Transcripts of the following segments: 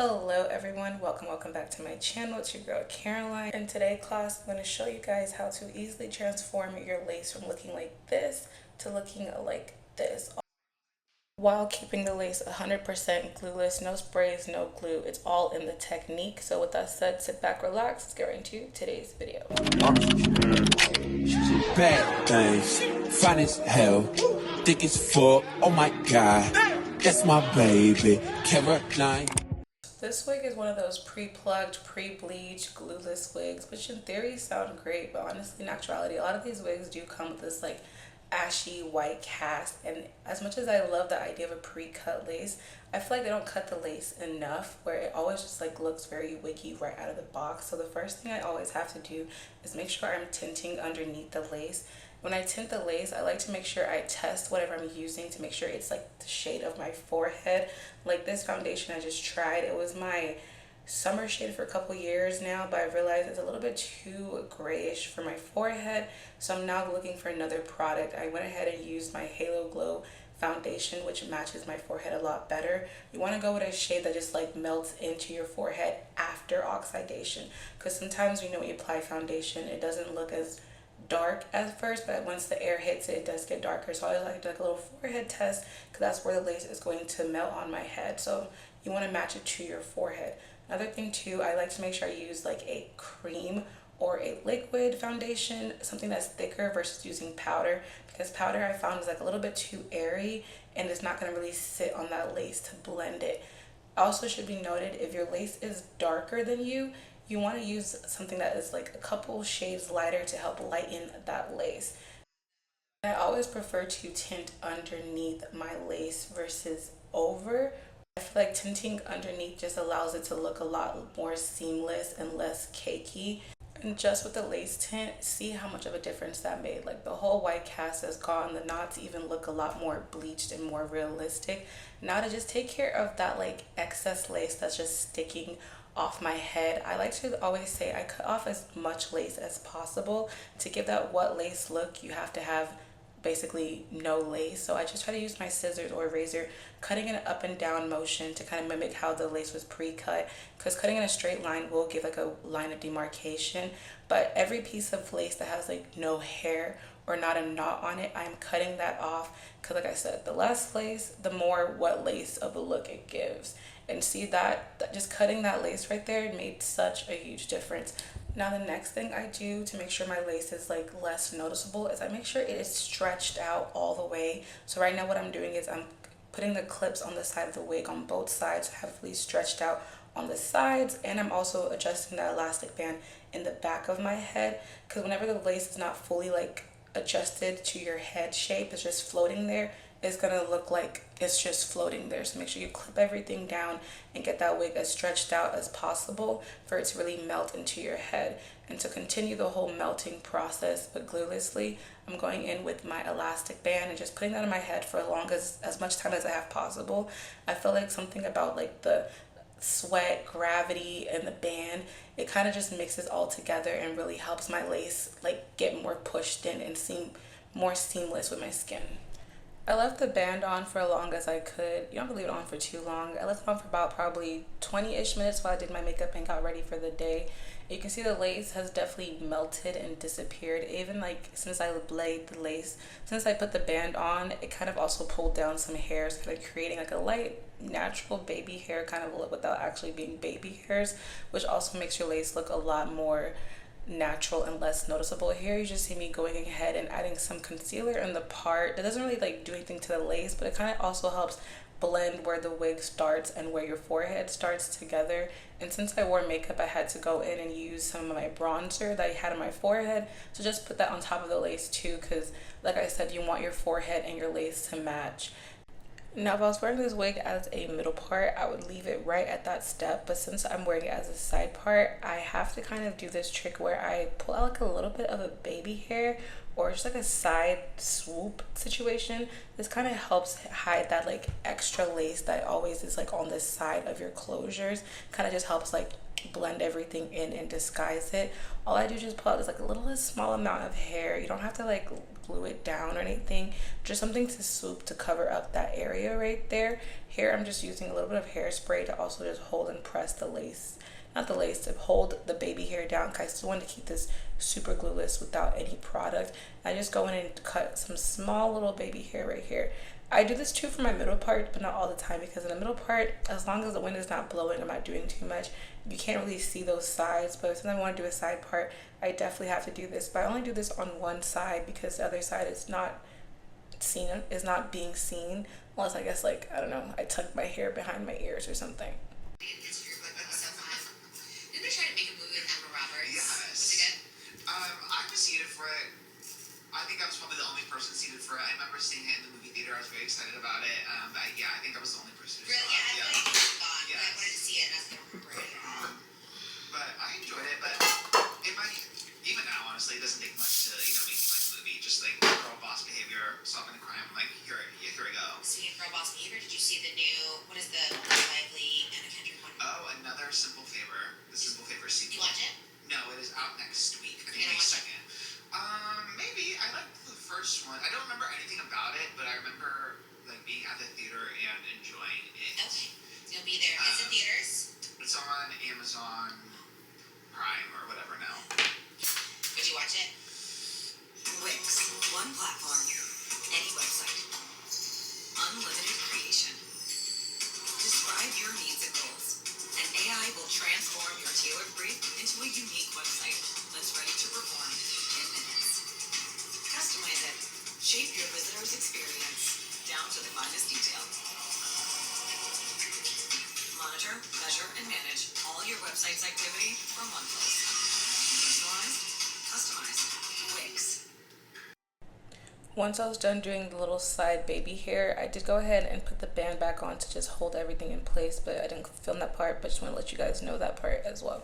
Hello everyone, welcome back to my channel. It's your girl Caroline. In today's class, I'm going to show you guys how to easily transform your lace from looking like this to looking like this, while keeping the lace 100% glueless, no sprays, no glue. It's all in the technique. So with that said, sit back, relax, let's get right into today's video. She's a bad thing, fine as hell, thick as fuck, oh my god, that's my baby, Caroline. This wig is one of those pre-plugged, pre-bleached, glueless wigs, which in theory sound great, but honestly, in actuality, a lot of these wigs do come with this like ashy white cast. And as much as I love the idea of a pre-cut lace, I feel like they don't cut the lace enough, where it always just like looks very wiggy right out of the box. So the first thing I always have to do is make sure I'm tinting underneath the lace. When I tint the lace, I like to make sure I test whatever I'm using to make sure it's like the shade of my forehead. Like this foundation I just tried, it was my summer shade for a couple years now, but I realized it's a little bit too grayish for my forehead, so I'm now looking for another product. I went ahead and used my Halo Glow foundation, which matches my forehead a lot better. You want to go with a shade that just like melts into your forehead after oxidation, because sometimes when you apply foundation, it doesn't look as dark at first, but once the air hits it, it does get darker. So I always like to do like a little forehead test, because that's where the lace is going to melt on my head. So you want to match it to your forehead. Another thing too, I like to make sure I use like a cream or a liquid foundation, something that's thicker versus using powder, because powder I found is like a little bit too airy and it's not going to really sit on that lace to blend it. Also should be noted, if your lace is darker than you want to use something that is like a couple shades lighter to help lighten that lace. I always prefer to tint underneath my lace versus over. I feel like tinting underneath just allows it to look a lot more seamless and less cakey. And just with the lace tint, see how much of a difference that made. Like the whole white cast is gone, the knots even look a lot more bleached and more realistic. Now to just take care of that like excess lace that's just sticking off my head, I like to always say I cut off as much lace as possible. To give that what lace look, you have to have basically no lace. So I just try to use my scissors or razor, cutting in an up and down motion to kind of mimic how the lace was pre-cut, because cutting in a straight line will give like a line of demarcation. But every piece of lace that has like no hair or not a knot on it, I'm cutting that off, because like I said, the less lace, the more what lace of a look it gives. And see that just cutting that lace right there made such a huge difference. Now the next thing I do to make sure my lace is like less noticeable is I make sure it is stretched out all the way. So right now what I'm doing is I'm putting the clips on the side of the wig on both sides, heavily stretched out on the sides, and I'm also adjusting that elastic band in the back of my head, because whenever the lace is not fully like adjusted to your head shape, it's just floating there, it's gonna look like it's just floating there. So make sure you clip everything down and get that wig as stretched out as possible for it to really melt into your head. And to continue the whole melting process but gluelessly, I'm going in with my elastic band and just putting that on my head for as much time as I have possible. I feel like something about like the sweat, gravity, and the band, it kind of just mixes all together and really helps my lace like get more pushed in and seem more seamless with my skin. I left the band on for as long as I could. You don't have to leave it on for too long. I left it on for about probably 20-ish minutes while I did my makeup and got ready for the day. You can see the lace has definitely melted and disappeared. Even like since I laid the lace, since I put the band on, it kind of also pulled down some hairs, kind of creating like a light natural baby hair kind of look without actually being baby hairs, which also makes your lace look a lot more natural and less noticeable. Here you just see me going ahead and adding some concealer in the part that doesn't really like do anything to the lace, but it kind of also helps blend where the wig starts and where your forehead starts together. And since I wore makeup, I had to go in and use some of my bronzer that I had on my forehead, so just put that on top of the lace too, because like I said, you want your forehead and your lace to match. Now, if I was wearing this wig as a middle part, I would leave it right at that step. But since I'm wearing it as a side part, I have to kind of do this trick where I pull out like a little bit of a baby hair or just like a side swoop situation. This kind of helps hide that like extra lace that always is like on the side of your closures. Kind of just helps like blend everything in and disguise it. All I do is just pull out is like a little small amount of hair. You don't have to like glue it down or anything, just something to swoop to cover up that area right there. Here I'm just using a little bit of hairspray to also just hold and press the lace, not the lace, to hold the baby hair down, because I still want to keep this super glueless without any product. I just go in and cut some small little baby hair right here. I do this too for my middle part, but not all the time, because in the middle part, as long as the wind is not blowing, I'm not doing too much, you can't really see those sides. But if I want to do a side part, I definitely have to do this. But I only do this on one side because the other side is not seen, is not being seen, unless I guess, like, I don't know, I tuck my hair behind my ears or something. Didn't they try to make a movie with Emma Roberts? Yes. Was it good? I was seated for it. I think I was probably the only person seated for it. I remember seeing it in the movie theater. I was very excited about it. Yeah, I think I was the only person who Really? saw Yeah, it. I feel like it was gone. Yes. But I wanted to see it and I was going to remember it. But I enjoyed it. But it might, even now, honestly, it doesn't take much to, make me like the movie. Just like girl boss behavior, solving the crime. Like, here we go. Speaking of girl boss behavior, did you see the new, what is the Lively Anna Kendrick one? Oh, another Simple Favor. The Simple Favor Did you sequel. watch it? No, it is out next week. I think You're May gonna watch 2nd. Maybe. I liked the first one. I don't remember anything about it, but I remember like being at the theater and enjoying it. Okay. You'll be there. It's in theaters. It's on Amazon Prime or whatever now. Did you watch it? Wix. One platform. Any website. Unlimited creation. Describe your needs and goals. And AI will transform your tailored brief into a unique website that's ready to perform in minutes. Customize it. Shape your visitor's experience down to the finest detail. Monitor, measure, and manage all your website's activity from one place. Personalized, customized. Wix. Once I was done doing the little side baby hair, I did go ahead and put the band back on to just hold everything in place, but I didn't film that part, but just want to let you guys know that part as well.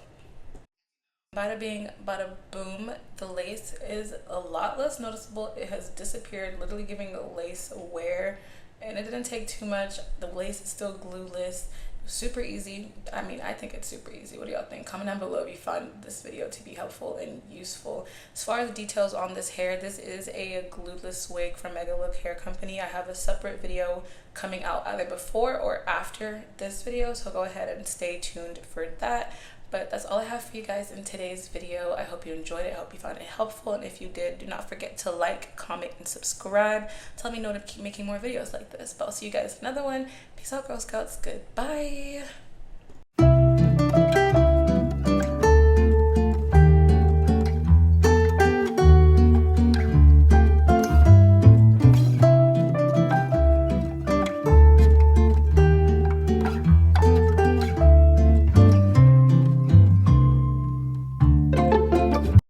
Bada bing, bada boom, the lace is a lot less noticeable. It has disappeared, literally giving the lace wear, and it didn't take too much. The lace is still glueless. Super easy. I mean, I think it's super easy. What do y'all think? Comment down below if you found this video to be helpful and useful. As far as the details on this hair, this is a glueless wig from Mega Look Hair Company. I have a separate video coming out either before or after this video, so go ahead and stay tuned for that. But that's all I have for you guys in today's video. I hope you enjoyed it. I hope you found it helpful. And if you did, do not forget to like, comment, and subscribe. Tell me to keep making more videos like this. But I'll see you guys in another one. Peace out, Girl Scouts. Goodbye.